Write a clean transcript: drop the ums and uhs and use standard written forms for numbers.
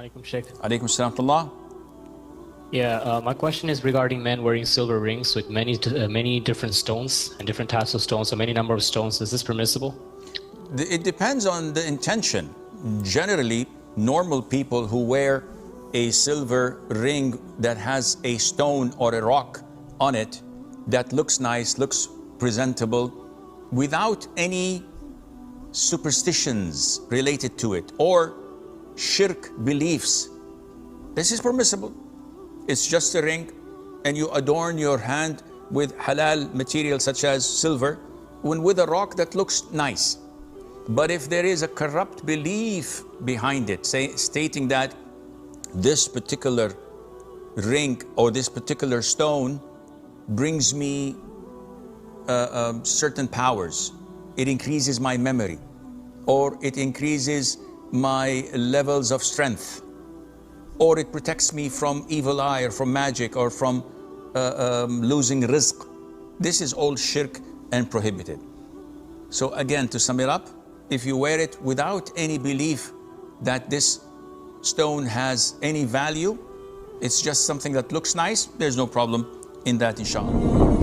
Alaikum, Sheikh. Alaikum assalam wa rahmatullah. Yeah, my question is regarding men wearing silver rings with many different stones and different types of stones, so many number of stones. Is this permissible? It depends on the intention. Generally, normal people who wear a silver ring that has a stone or a rock on it that looks nice, looks presentable, without any superstitions related to it or shirk beliefs, this is permissible. It's just a ring and you adorn your hand with halal material such as silver when with a rock that looks nice. But if there is a corrupt belief behind it, stating that this particular ring or this particular stone brings me certain powers, it increases my memory, or it increases my levels of strength, or it protects me from evil eye or from magic or from losing rizq. This is all shirk and prohibited. So again, to sum it up, if you wear it without any belief that this stone has any value, it's just something that looks nice, there's no problem in that, inshallah.